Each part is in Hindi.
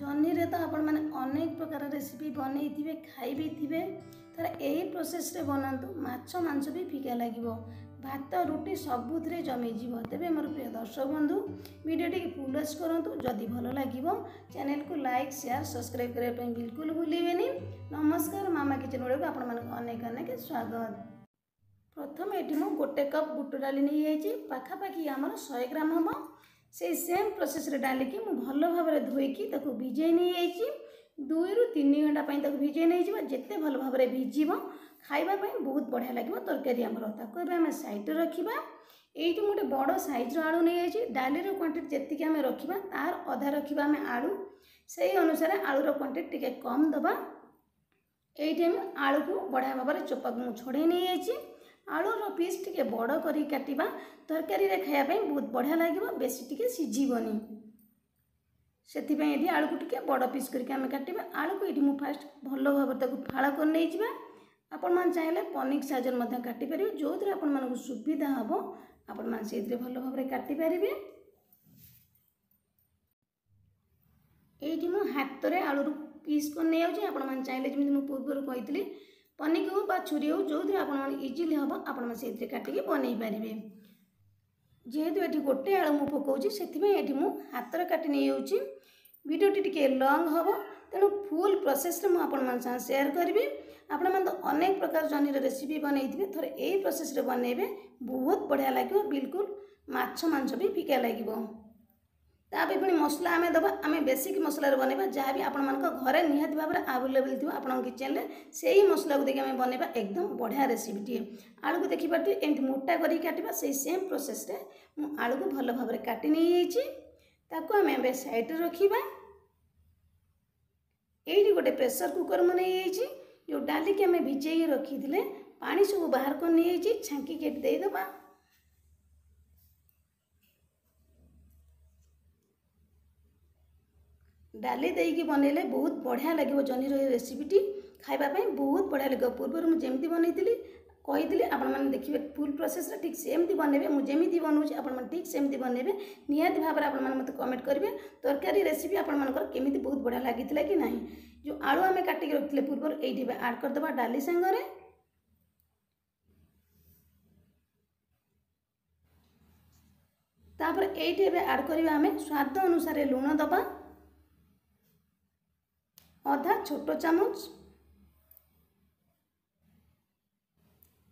जह्नी रे तो आपण मैंने अनेक प्रकार रेसिपी बनई थे खाई भी थे तर यही प्रोसेस रे बनातु माछ मांस भी फिका लगे भात रुटी सबुथ जमीज तेरे मोर प्रिय दर्शक बंधु वीडियोटी फुल करूँ जदि भल लगे चैनल को लाइक शेयर सब्सक्राइब करने बिल्कुल भूलें। नमस्कार मामा किचन गुड़ को अनेक अनेक स्वागत। प्रथम ये मुझे गोटे कप बुट डाली नहीं पाखापाखि आमर 100 ग्राम हम से सेम प्रोसेस रे डाली की मुझे भल भाव धोईकी भिजे नहीं 2 ରୁ 3 घंटा भिजे नहीं जिते भल भाव भिज खावाई बहुत बढ़िया लगे तरकारी आमर आम सैड रखा। ये गोटे बड़ साइज आलू नहीं डाली क्वांटिटी जी आम रखा तार अधा रखा आम आलू से अनुसार आलूर क्वांटिटी टे कम दबा। ये आलू को बढ़िया भाव चोपा को मुझे छड़े नहीं आलूर पीस टे बड़ कर काटा तरकारी खायापी बहुत बढ़िया लगे बेसी टे सीझीबनी से आलू को टे बड़ पीस करके आम काटा। आलू को ये फास्ट भल भाव फाड़ कर नहीं आपण मैंने चाहिए पनिक साइजर काटिपारे जो थी आपको सुविधा हम आपण मैंने से भल भाव काटिपारे। ये मुझे हाथ में आलू पीस कर नहीं आपने चाहिए जमी मुझे पूर्व कही पनिक हो छुरी हो जो थी आप इजिली हम आप से काटिकी बनई पारे। जेहेतु ये गोटे आलू मुझे पकाऊँ से मुझे हाथ में काटि नहीं वीडियोटी टी लंग हम तेणु फुल प्रोसेस मुझे शेयर करी। आपण मैंने तो अनेक प्रकार जह्नी रेसिपी बनई थे थोड़े यही प्रोसेस रे बनइबे बहुत बढ़िया लगे बिल्कुल माछ मांस भी फिका लगे। तापर पुणी मसला आम दबा आम बेसिक मसला बनइबा जहाँ भी आपण घरे निहाती भाव में आवेलेबल थी आप किचन में से ही मसला को देखिए आम बनइबा एकदम बढ़िया रेसिपी टे। आलू को देखी पारे एमती मोटा कर काटा से सेम प्रोसेस रे मु आलू को भल भाव में काटि नहीं आम साइड रखा। ये गोटे प्रेसर कुकर मुझे जो डाली के आम भिजे रखी थे पानी सब बाहर कर नहीं छांकी के देदबा। डाली देकी बनइले बहुत बढ़िया लगे जह्नी रेसिपीटी खावाई बहुत बढ़िया लगे। पूर्व मुझे बनई कही आपने देखिए फुल प्रोसेस ठीक सेमती बनइबे मुझे बनाऊँ आप ठीक सेमती बनइबे निहाती भाव में आपने मत कमेंट करेंगे तरकारी रेसिपी आपंकर केमी बहुत बढ़िया लगी कि नहीं। जो आलू आम काटिक रखते पूर्व ये आड करदे डाली सांगरे तापर ये आड करवा आम स्वाद अनुसार लुण दबा आधा छोट चामच।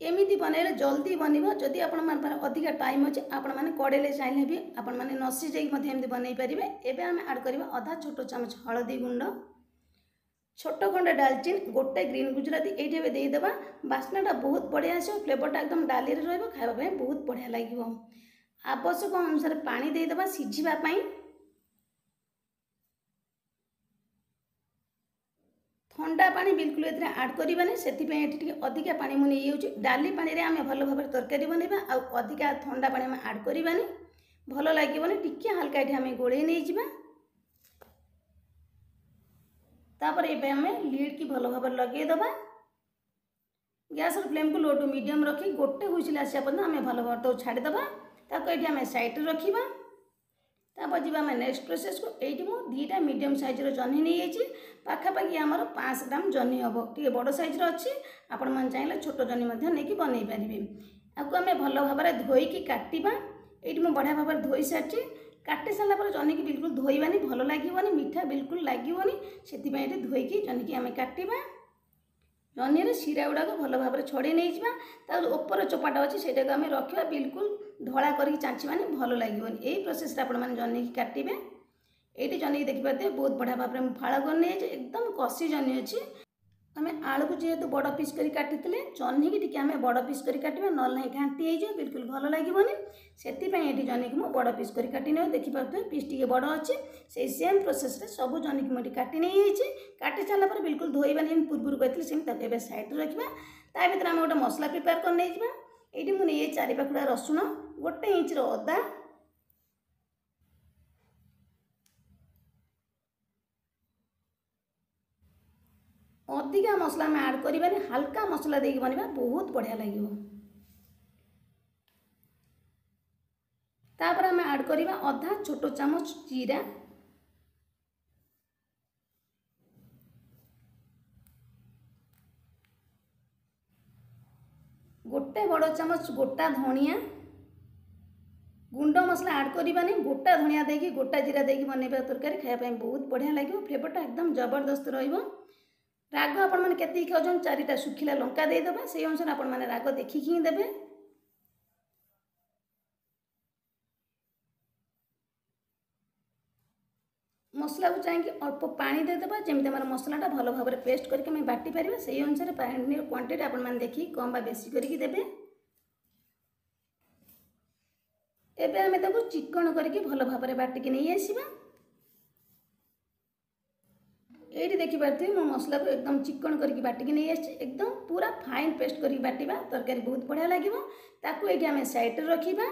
एमती बनइले जल्दी बनइब जदि आपण अधिका टाइम अच्छे आपण मैंने कड़े चाहिए भी आपण मैंने नसी जाइए बनई पारे। एवं आम आड करवा आधा छोट चामच हलदी गुंड छोट खंडे डालचीन गोटे ग्रीन गुजराती ये देदेबा बास्नाटा बहुत बढ़िया आस फ्लेवरटा एकदम डाली खावाई बहुत बढ़िया लगे। आवश्यक अनुसार पानी देदेबा सीझापी ठंडा पानी बिल्कुल ये आड करवानी से अधिका पानी मुझे डाली पानी रे आम भल भाव तरकारी बनइबा अधिका ठंडा पानी आम आड करवानी भल लगे टिके हल्का ये आम गोले नहीं जावा। तापर ये आम लीड की भल भाव लगे दबा गैस फ्लेम को लो टू मीडियम रखी गोटे हुइसिल आसा पर्यंत आम भल भाव छाड़ीदबा ये आम साइड रखा। तापर जी आम नेक्स्ट प्रोसेस को ये मुझे 2टा मीडियम साइज जह्नी नहीं पाखापाखि आमर 5 ग्राम जह्नी हम टे बड़ साइज अच्छी आपण मैंने चाहिए छोट जह्नी नहीं बनई पारे। आपको आम भल भाव में धोईकी काटा ये मुझे बढ़िया भाव में धोई सारी काटी सारापर जह्नी की बिल्कुल धोइबानी भल लगे मीठा बिल्कुल लगे से धोईकी जह्नी की आम काटा। जह्नी शिरा गुड़ाक भल भाव में छड़े नहीं ऊपर चोपाटा अच्छी से आम रखा बिल्कुल धला कर चाँचवानी भल लगे। यही प्रोसेस आपने जह्नी की काटे ये जह्नी की देखिपारे बहुत बढ़िया भाव में फाड़ कर एकदम कषि जह्नी अच्छी आम आलू को जेहेतु बड़ पीस कर काटी जह्नी की आम बड़ पीस कर काटा ना घाटी हो बिल्कुल भल लगे से जह्नी की मुझे बड़ पीस कर काटी देखिपे पीस टे बड़ अच्छे से सेम प्रोसेस रे सब जह्नी की मुझे काटी नहीं काटी सारापर बिल्कुल धोइबानी पूर्व कहती सेम साइड रखा। ता भर आम गोटे मसला प्रिपेयर कर नहीं ये मुझे ये 4 पाखुड़ा रसुण 1 इंच अदा अधिका मसला में आड करवानी हल्का मसला देकी बनवा बहुत बढ़िया लगे। तापर आम आड करवा आधा छोट चामच जीरा गोटे बड़ चामच गोटा धनिया गुंड मसला ऐड करवानी गोटा धनिया देकी गोटा जीरा देकी बनैबा तरकारी खाइबा बहुत बढ़िया लगे फ्लेवरटा एकदम जबरदस्त रहिबो। राग आपण मैंने केत खाऊन 4टा सुखिला लंका देदेबा से अनुसार आपण मैंने राग देखिकी ही देवे। मसला को चाहिए अल्प पानी देदेबा जमी आम मसलाटा भल भाव में पेस्ट करके बाटी पार से अनुसार पानी क्वांटिटी आपण मैंने देखिए कम बा बेसी करके देवे। एबे आमे ताको चिकन करके भल भाव में बाटिकी नहीं आसीबा। ये देखिए मो मसला को एकदम चिकन करके बाटिकी नहीं आसी एकदम पूरा फाइन पेस्ट करके बाटिबा तरकारी बहुत बढ़िया लगे। ताकू ये आम साइड रखिबा।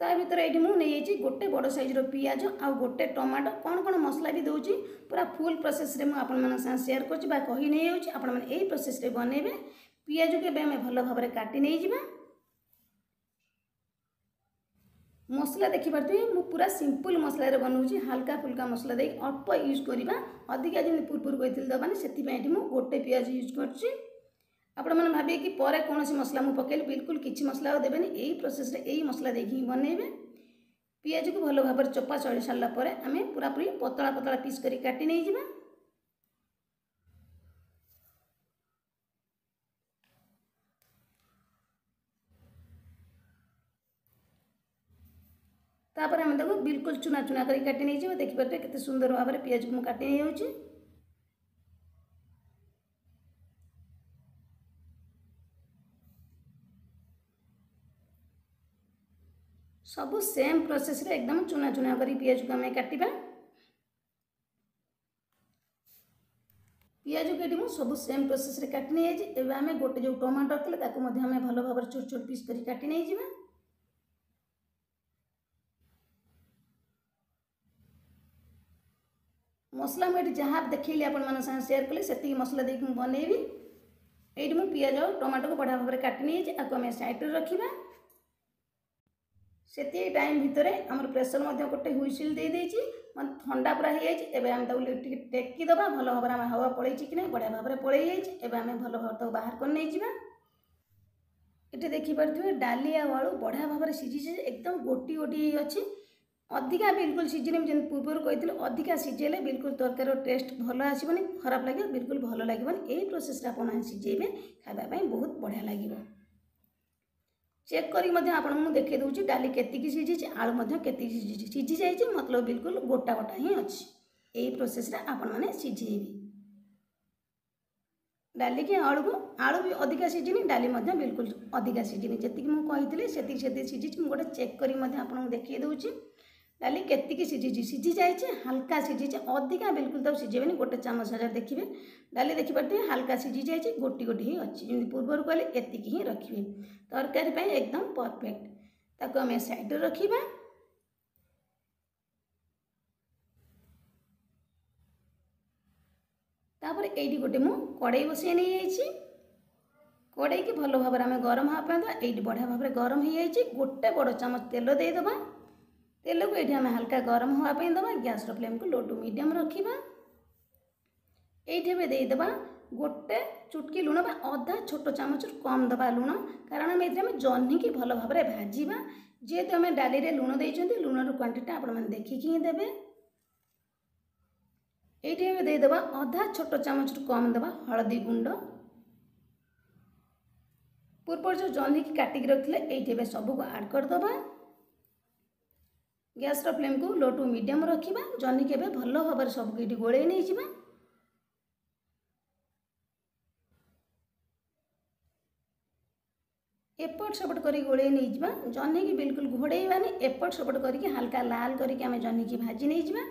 ता भर ये मुझे गोटे बड़ साइज पियाज आ गोटे टमाटो कौन कौन मसला भी दूसरी पूरा फुल प्रोसेस रे मुझे शेयर कर प्रोसेस रे बनइबे। पियाज के आम भल भाव में काटी नहीं जावा। मसला देखिए मु पूरा सिंपल मसला बनाऊँगी हल्का फुल्का मसला दे अल्प यूज करवा अधिका जमी पूर्व कही दबानी से गोटे पियाज यूज कर आपण मैंने भाविए कि पर कौन मसला मुझे पकड़ बिल्कुल किसी मसला देवेनि यही प्रोसेस रे यही मसला देखिए बनइबे। पियाज को भल भाव में चोपा चढ़ी सारापर आम पूरा पूरी पतला पतला पीस कर काटी नहीं जावा। तापर आम देखो बिल्कुल चुना चुना कर काटी नहीं जावा। देखिए केते सुंदर भाव में पियाज को मुझे काटी नहीं जाऊँगी। सब सेम प्रोसेस रे एकदम चुना चुना करी पियाज को हमें काटिबा। पियाज को सब सेम प्रोसेस रे काटी नहीं जाइए। एबे हमें गोटे जो टमाटो रखले ताको मध्ये हमें भल भाव में छोट छोट पीस करी काटी नहीं जावा। मसला मुझे जहाँ देखिए आपण मान संगे शेयर कली से मसला देकी बनइबी। ये मुझे पियाज और टमाटो को बढ़िया भाव में काटी नहीं जाइए आपको आम साइड रखा। से टाइम भितर आम प्रेसर गोटे हुइसिल दे देछि मतलब ठंडा पूरा हो जाए। आम टेकी दबा भल भाव में हवा पड़े कि ना बढ़िया भाव में पड़े जाए। आम भल भाव बाहर कर नहीं जावा। ये देखिपे डाली आलू बढ़िया भाव में सीझी एकदम गोटी गोटी अच्छी अधिका बिल्कुल सीझे जब पूर्व कही अधिका सीझेले बिल्कुल तरकार टेस्ट भल आसबनी खराब लगे बिल्कुल भल लगे। यही प्रोसेस आप सीझेबे खावाई बहुत बढ़िया लगे। चेक कर देखे दूसरी डाली केतिकी सीझी आलू केतिकी सीझी जाइए मतलब बिल्कुल गोटा गोटा ही अच्छी। यही प्रोसेस आपण मैंने सीझेबी डाली की आलू भी अधिका सीझी डाली बिल्कुल अधिका सीझी जी मुझे से सीझी गोटे चेक कर देखे दूसरी डाली केतिकी सीझी सीझी जाइए हल्का सीझी अधिका बिल्कुल तक सीझेबनी गोटे चामच हजार देखिए डाली देखिए हल्का सीझी जाइए गोटी गोटी ही अच्छी जमी पूर्व कहले एतिकी ही रखिए तरकारी पे एकदम परफेक्ट। ताको आम साइड रखा। तापर ये गोटे मु कड़ाई बसई नहीं जाइए कड़ाई की भल भाव में गरम हाँपा ये बढ़िया भाव में गरम हो जाइए गोटे बड़ चामच तेल देदेबा। तेल को ये हल्का गरम हाँपाई दबा गैस फ्लेम को लो टू मीडियम रखा। ये देदेबा गोटे चुटकी लुण अधा छोट चामच कम दबा लुण कारण आम ये जह्नी की भल भाव में भाजवा जेहेतु आम डाली रे लुण देइछंती लुणर क्वांटिटी आपण मैंने देखिकी ही देवे। ये देदेबा अधा छोट चामच कम दबा हलदी गुंड पूर्व जो जह्नी की काटिक रखिले ये सबको ऐड करदबा। गैस फ्लेम को लो टू मीडियम रखा जह्नी के भल भाव में सबको ये गोड़े नहीं जावा। एपट सेपट कर गोड़े नहीं जावा जह्नी की बिल्कुल घोड़ेबानी एपट सेपट करके हल्का लाल करके आम जह्नी की भाजी नहीं जावा।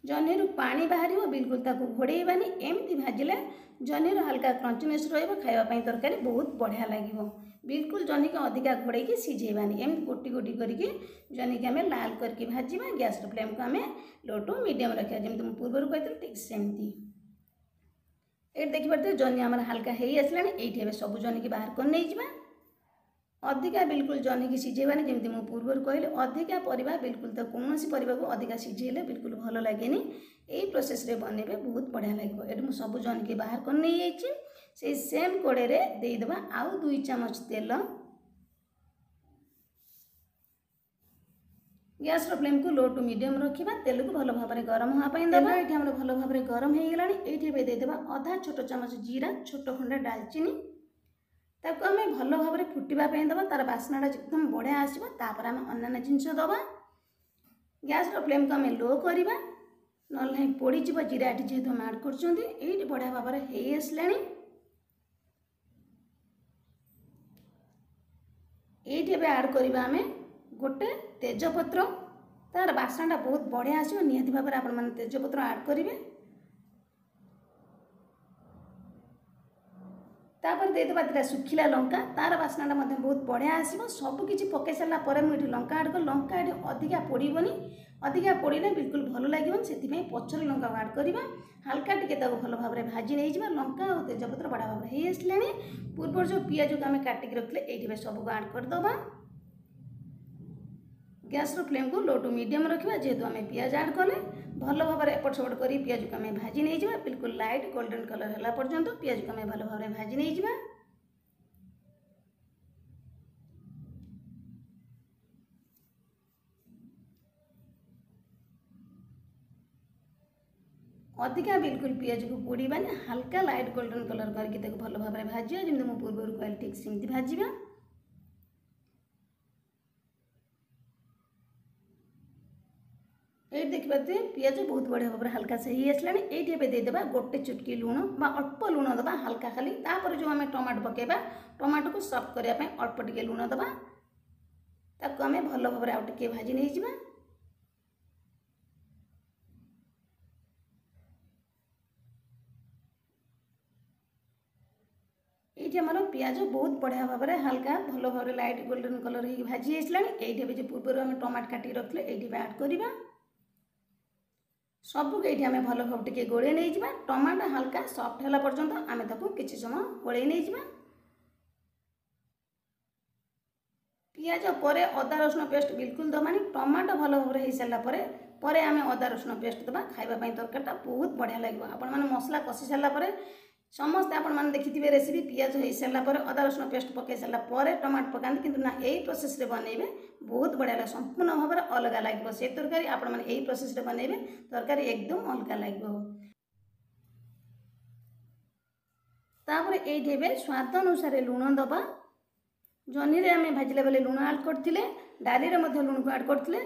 जह्नी पानी बाहर बिल्कुल ताको घोड़ेबानी एमती भाजिले जह्नी हल्का क्रंचनेस रही तरकारी बहुत बढ़िया लगे। बिल्कुल जह्नी को अधिका घोड़े सीझेबानी एमती गोटी गोटी करके जह्नी की आम लाल करके भाजवा। गैस फ्लेम को आम लो टू मीडियम रखा जमी पूर्व कही ठीक सेमती। ये देखिए जह्नी आम हल्का हो आसला ये सब जह्नी की बाहर कर नहीं जावा। अधिका बिल्कुल जह्नी की सिझेबानी जमी मुझे पूर्व कहली अधिका परिबा बिल्कुल तो कौन परिबा को अधिका सिझेले बिल्कुल भल लगे यही प्रोसेस रे बनइबे बहुत बढ़िया लगे। ये मुझे सब जह्नी की बाहर कर नहीं से सेम कड़े देदेबा आउ 2 चामच तेल। गैस फ्लेम को लो टू मीडियम रखा तेल को भल भाव में गरम होगापी देवा। ये आम भल भाव में गरम हो गला ये देदेबा अधा छोट चामच जीरा छोट खंडे डालचीनी ताको आम भल भाव में फुटापी देवा तार बास्नाटा एकदम बढ़िया आसो। तापर आम अन्य जिनस दबा गैस फ्लेम को आम लो करवा ना पोड़ी जीरा ये जेहतु आम आड कर बढ़िया भाव में हो आसला। ये आड करवा आम गोटे तेजपत्र तार बास्नाटा बहुत बढ़िया आसो निहाती भाव में आपण तेजपत्र आड करेंगे। तापर देदेबा 2टा सुखिला लंका तार बास्नाटा बहुत बढ़िया आसो। सबकि पकई सारापर मुझे लंका आड कर लंका ये अधिका पोड़बनी अधिका पोड़े बिल्कुल भल लगे से पचर लंका आड करवा हाल्का टिके भल भाव में भाजी नहीं जावा। लंका और तेजपत्र बढ़िया भाव में हो आसला। पूर्व जो पियाज को आम काटिक रखिले ये सबको आड करदे। गैस फ्लेम को लो टू मीडियम रखा जेहेतु आम पियाज आड कले भल भाव में एपट सेपट कर पियाज को आम भाजी नहीं जावा। बिल्कुल लाइट गोल्डन कलर है पर्यंत पियाज को आम भल भाव में भाजी नहीं जावा। अधिका बिल्कुल पियाज को पोड़ानी हाल्का लाइट गोल्डन कलर करके भल भाव में भाजा जमी मुझे पूर्व कहली ठीक सेमती भाजा। ये देखिए पियाज बहुत बढ़िया भाव में हल्का से ही आसला। ये देदेबा गोटे चुटकी लुण बा अल्प लुण दबा हल्का खाली तापर जो आम टमाटो पकेबा टमाटो को सफ्ट करने अल्प टिके लुण दबा ताको आम भल भाव में आउ टिके भाजी नहीं जावा। ये आम पियाज बहुत बढ़िया भाव में हल्का भल भाव में लाइट गोल्डन कलर हो भाजी आसला। ये जो पूर्व आम टमाटो काटिक रखिले ये आड करवा सबको ये आम भल भाव टे गोले नहीं जावा। टमाटो हल्का सफ्ट है पर्यंत आम ताको किसी समय गोले नहीं जावा। पियाज पर अदा रसुण पेस्ट बिल्कुल दबानी टमाटो भल भाव में हो सारापर आम अदा रसुण पेस्ट दबा खावाई तरकारीटा बहुत बढ़िया लगे। आपण मैंने मसला कषि सारापर समस्त आपण मैंने देखिथे रेसिपी पियाज हो सारापर अदा रसुण पेस्ट पकई सारापर टमाटो पकाते किंतु ना यही प्रोसेस रे बनइबे बहुत बढ़िया लगे संपूर्ण भाव में अलग लगे से तरकारी आपण मैंने यही प्रोसेस रे बनइबे तरकारी एकदम अलग लगे। तापर ये स्वाद अनुसार लुण दबा जह्नी रे आम भाजिला बेले लुण आड करथिले डाली रे मध्य लुण को आड करथिले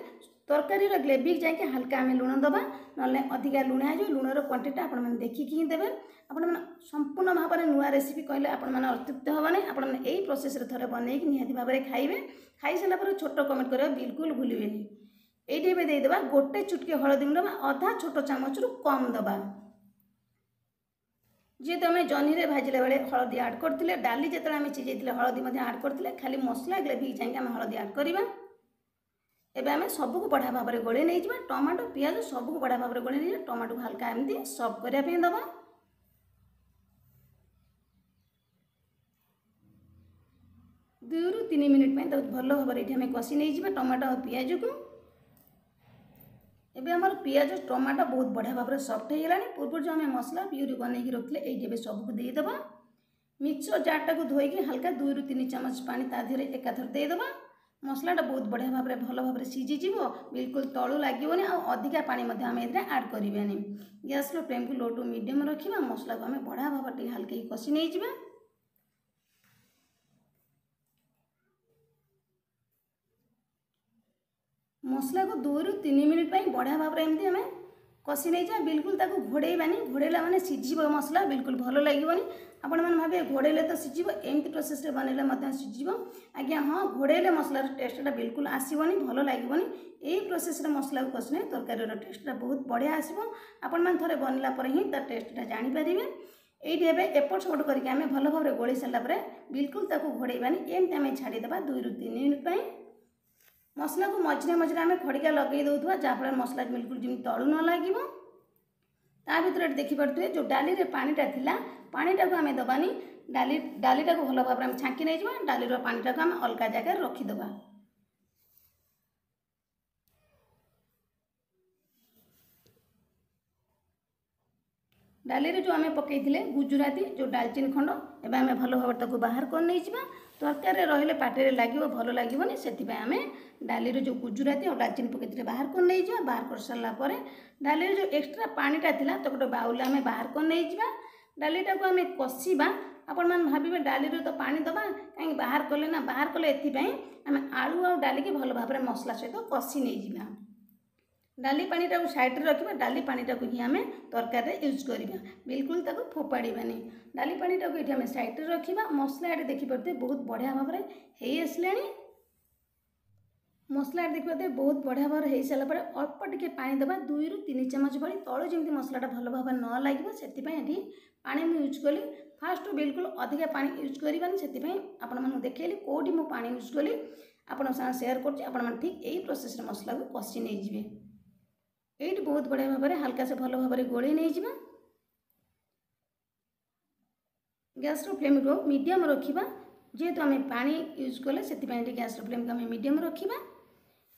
तरकारी ग्रेवी जाके हल्का आम लुण दबा ना अधिका लुण आ लुणर क्वांटिटी आपण मैंने देखिकी ही देवे। आपण मैंने संपूर्ण भाव में नुआ रेसिपी कहले आपण मैंने अतृप्त हेबानी आपण मैंने यही प्रोसेस रे थरे बनईक निहाती भाव में खाइबे। खाई सारा पर छोट कमेंट करा बिल्कुल भूलिबेनी। ये देदेबा गोटे चुटकी हलदी गुंड अधा छोट चामच रु कम दबा जेहेतु आम जह्नी रे भाजिला बेले हलदी आड करथिले डाली जेतेबेले आम सिझेइथिले हलदी आड करथिले खाली मसला ग्रेवी चाहिए आम हलदी आड करवा। एबे आम सबको बढ़िया भाव में गोले नहीं जावा टमाटो पियाज सबको बढ़िया भाव में गोले नहीं जावा। टमाटो को हल्का एमती सफ्ट करने दबा। दुई रु 3 मिनिट भल भाव में कषि नहीं जावा टमाटो और पियाज को। एबे आमर पियाज टमाटो बहुत बढ़िया भाव में सफ्ट हो गलानी। पूर्व जो आम मसला प्यूरी बनईकी रखिले ये सबको देदेबा मिक्सर जारटा को धोईकी हल्का 2 रु 3 चामच पानी ता देहरे एकाथर देदेबा। मसलाटा बहुत बढ़िया भाव में भल भाव में सीझीज बिल्कुल तलू लगे अधिका पानी आम आड करें। गैस फ्लेम को लो टू मीडियम रखा मसला को आम बढ़िया भाव में हल्के कषि नहीं जावा। मसला को 2 रु 3 मिनिट बढ़िया भाव में एमती आम कषि नहीं जाए बिल्कुल ताको घोड़ेबानी घोड़ेला माने सिझिबो मसला बिल्कुल भल लगे। आपण मैंने भावे घोड़ेले तो सिझिबो एमती प्रोसेस रे बनइले मते सिझिबो आज्ञा हाँ घोड़ेले मसलार टेस्टटा बिल्कुल आसबनी भल लगे। यही प्रोसेस रे मसला को कषिले तरकारीर टेस्टटा बहुत बढ़िया आसो। आपण मैंने थोड़े बनला पर ही तार टेस्टटा जानीपारे। ये एपट सेपट करके आम भल भाव में गोली सारापर बिल्कुल ताको घोड़ेबानी एमती आम छाड़ीदेवा 2 रु 3 मिनिट। मसला को मझे मझे आम खड़िका लगे दौथुआ जहाँफल मसला बिल्कुल जमी तलू न लगे। ता भर देखिपे जो डाली रे पानीटा थिला पानीटा को आम दबानी डालीटा को भल भाव में छांकी नहीं डालीर पानीटा को आम अलग जगह रखीदे। डाली जो आम पकई गुजुराती जो डालचीनी खंड एवं आम भल भाव तक बाहर कर नहीं तरकारी रही पाटे लगे भल लगे से आम डाली जो गुजुराती और डालचीनी पकई बाहर कर नहीं बाहर कर सारापर डाली जो एक्सट्रा पानीटा था तो गोटे बाउल आम बाहर कर नहीं डालीटा को आम कषा आपण मैंने भावे डाली तो पानी दबा कहीं बाहर कले ना बाहर कले एपाई आम आलू और डाली की भल भाव मसला सहित कषि नहीं डाली पानीटा को साइड रखा डाली पानीटा को ही आम तरकारी यूज करवा बिल्कुल ताको फोपाड़ानी डाली पानीटा को ये आम साइड रखा मसला ये देखिपे बहुत बढ़िया भाव में हो आसला मसला देखिए बहुत बढ़िया भाव हो सारापर अल्प टिके पानी दबा 2 ରୁ 3 चामच भरी तलू जमी मसलाटा भल भाव न लगे से पानी मुझे यूज कली फास्ट बिल्कुल अधिका पानी यूज करवानी से आपको देखली कौटी मु पानी यूज कली आपन सेयार कर ठीक यही प्रोसेस मसला को कषि नहीं जाए ये बहुत बढ़िया भाव में हल्का से भल भाव में गोले नहीं जावा गैस फ्लेम को मीडियम रखा जेहेतु आम पानी यूज कले से गैस फ्लेम को आम मीडियम रखा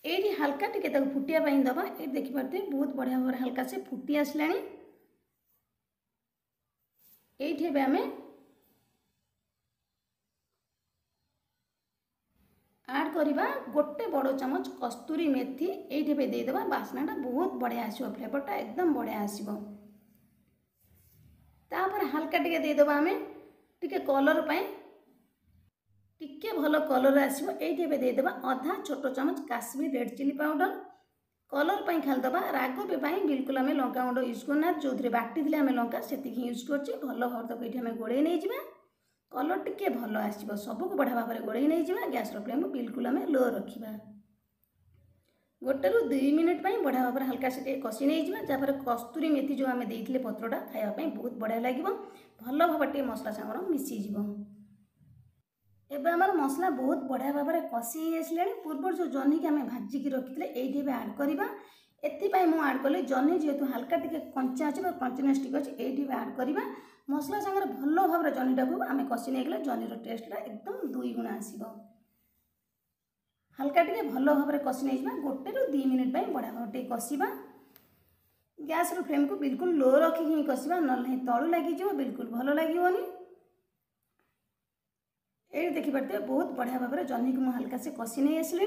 ये हल्का टिके फुटियापाई दबा ये देखिपे बहुत बढ़िया भाव में हल्का से फुटी आसला ये आम ऐड करवा गोटे बड़ चमच कस्तूरी मेथी ये देदेबा बास्नाटा बहुत बढ़िया आसो फ्लेवरटा एकदम बढ़िया आसो तापर हल्का टिके देदेबा आम टिके कलर पाए टिके भल कलर आसो ये देदेबा अधा छोट चमच Kashmir red chilli powder colour पाई खाली दबा राग पे बिल्कुल आम लंका गुंड यूज करना जो थे बाटी आम लंका से यूज कर भल भाव तक ये आम गोड़े नहीं जावा कलर टिके भल आसो सबको बढ़िया भाव में गोड़े नहीं जावा गैस फ्लेम बिल्कुल आम लो रखा गोटे रू 2 मिनिट बढ़िया भाव में हल्का से कषि नहीं जावा जहाँपर कस्तूरी मेथी जो आम देते पत्रटा खावाई बहुत बढ़िया लगे भल भाव टे मसला सांगर मिसीज एवं आमर मसला बहुत बढ़िया भाव में कषि आसला पूर्व जो जह्नी की आम भाजिकी रखी ये आड करवा एपाई मुझे आड कली जह्नी जेहेतु हल्का टिके कंचा अच्छे क्रंचीनेस टिके अच्छे ये आड करवा मसला सागर भल भाव में जह्नीटा को आम कषि नहीं गले जह्नीर टेस्टा एकदम 2 गुणा आसो हल्का टिके भल भाव में कषि नहीं जावा गोटे रू 2 मिनिट बढ़िया भाव टे कषा गैस फ्लेम को बिल्कुल लो रखिक ही कषा ना तलू लगे बिल्कुल भल लगे ये देखिपे बहुत बढ़िया भाव में जह्नी को मुझे हल्का से कषि नहीं आसली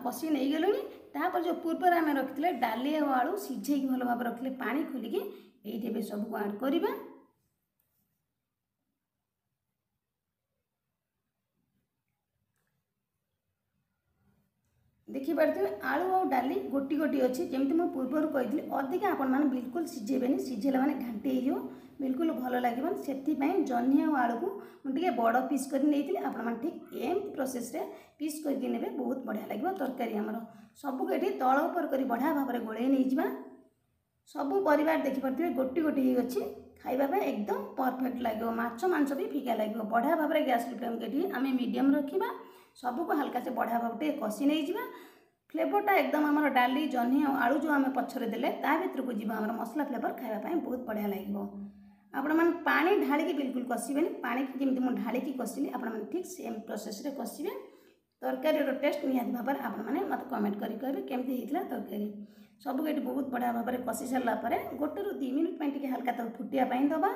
कषि नहीं गलुनी तापर जो पूर्व आम रखी डाली और आलू सीझे भल भाव रखिले पानी खोलिकी ये सबको ऐड करवा देखिपे आलू और डाली गोटी गोटी अच्छी जमी मुझे पूर्व कही अधिका आपण मैंने बिल्कुल सीझेबे सीझेला मैंने घाटी हो बिल्कुल भल लगे से जह्नी और आलू को मुझे बड़ पीस कर नहीं ठीक एम प्रोसेस रे पीस करके ने बहुत बढ़िया लगे तरकारी आमर सबको ये तल उपर कर बढ़िया भाव में गोड़े नहीं जावा सबू परिवार देखिपे गोटी गोटी अच्छी खाइबा एकदम परफेक्ट लगे माछ मांस भी फिका लगे बढ़िया भाव में गैस फ्लेम के आम मीडियम रखा सबको हल्का से बढ़िया भाव टे कषि नहीं जावा फ्लेवरटा एकदम आम डाली जह्नी और आलू जो आम पछरे देले ता भीतर को जीव आम मसला फ्लेवर खाइबा बहुत बढ़िया लगे आपण मैंने पानी ढालिकी बिल्कुल कषिबेनि पानी की जमी मुझे ढालिकी कषिली आपण मैंने ठीक सेम प्रोसेस रे कषिबे तरकारी टेस्ट निहाती भाव में आपण मैंने मत कमेंट करें केमती होता तरकारी सबको ये बहुत बढ़िया भाव में कषि सारापर गोटे रू 2 मिनिट टे हल्का तक फुटियापाई दबा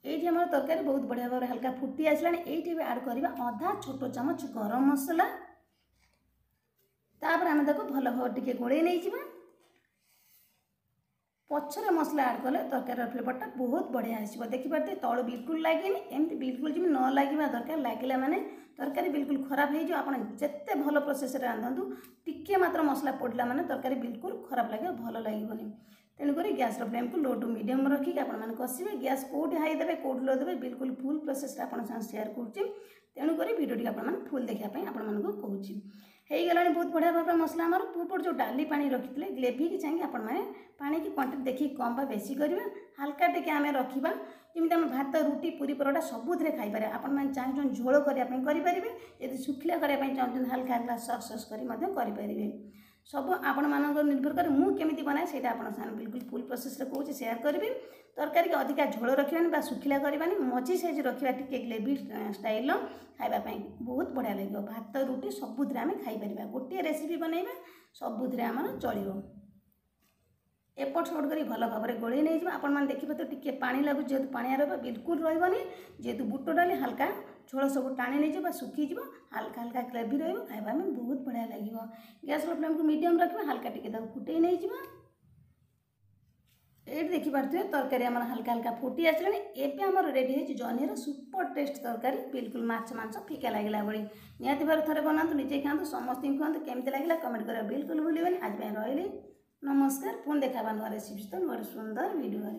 ये आम तरकारी बहुत बढ़िया भाव में हल्का फुटी आसला ये ऐड करवा अधा छोट चमच गरम मसला तापर आम भल भाव टे गोड़े नहीं जावा पछरे मसला ऐड कले तरकारी फ्लेवरटा बहुत बढ़िया आसो देखिपे तलू बिल्कुल लगे एमती बिल्कुल जमी न लगे दरकार लगे मैंने तरकारी बिल्कुल खराब हो आपड़ जिते भल प्रोसेस रांधतु टिके मात्र मसला पड़ा मैंने तरकारी बिल्कुल खराब लगे भल लगे तेणुक गैस फ्लेम को लो टू मीडियम रखिक आपने कषिबे गैस कौटी हाई देवे कौटी लो देवे बिल्कुल फुल प्रोसेस आप सेयार करुँच भिडियोटी आपने फुल देखापी आपको कहूँ हो गलानी बहुत बढ़िया भाव में मसला आमर पूर्व जो डाली पानी रखी ग्रेवी की चाहिए आपण मैंने पानी की क्वांटिटी देखिए कम बा बेसी करवा हल्का टिके आम रखा जमी आम भात रुटी पूरी परोटा सबुथे खाईपर आपण मैंने चाहूँ झोल करने करेंगे यदि शुखिला करने चाहते हल्का हल्का सस सस करें सब आपण मानक निर्भर करे मु केमिति बनाए सेटा आपण सामने बिल्कुल फुल प्रोसेस रे कहूँ शेयर करबी। तरकारी के अधिका झोल रखिबानी बा सुखिला करबानी मझी साइज रखिबा टिके ग्रेवी स्टाइल खाइबा पई बहुत बढ़िया लागियो। भात रुटी सबुथिरे आमे खाई परिबा। गोटे रेसिपी बनैबा सबुथिरे हमर चलिबो। एपट सेपट करी भल भाव में गोल नहीं आपण मैंने देखिए तो टिके पानी लगू जेहेतु पानिया रहा बिल्कुल रही जेहेतु बुट डाली हल्का झोल सब टाणी नहीं सुखीज हल्का हल्का ग्रेवी रहा में बहुत बढ़िया लगे। गैस फ्लेम को मीडियम रखा हल्का टिके फुटे नहीं ये देखिपे तरकारी आम हल्का हल्का फुटी आसला एवं आम रेडी है जह्नीर सुपर टेस्ट तरकारी बिल्कुल माछ मांस फिका लगे भाई निहाती भाव थे बनातु निजे खातु समस्त कहतु केमती लगे कमेंट करा बिल्कुल भूलें। आज रही नमस्कार पुणी देखा नुआ रेसिपी तो नुआ सुंदर वीडियो।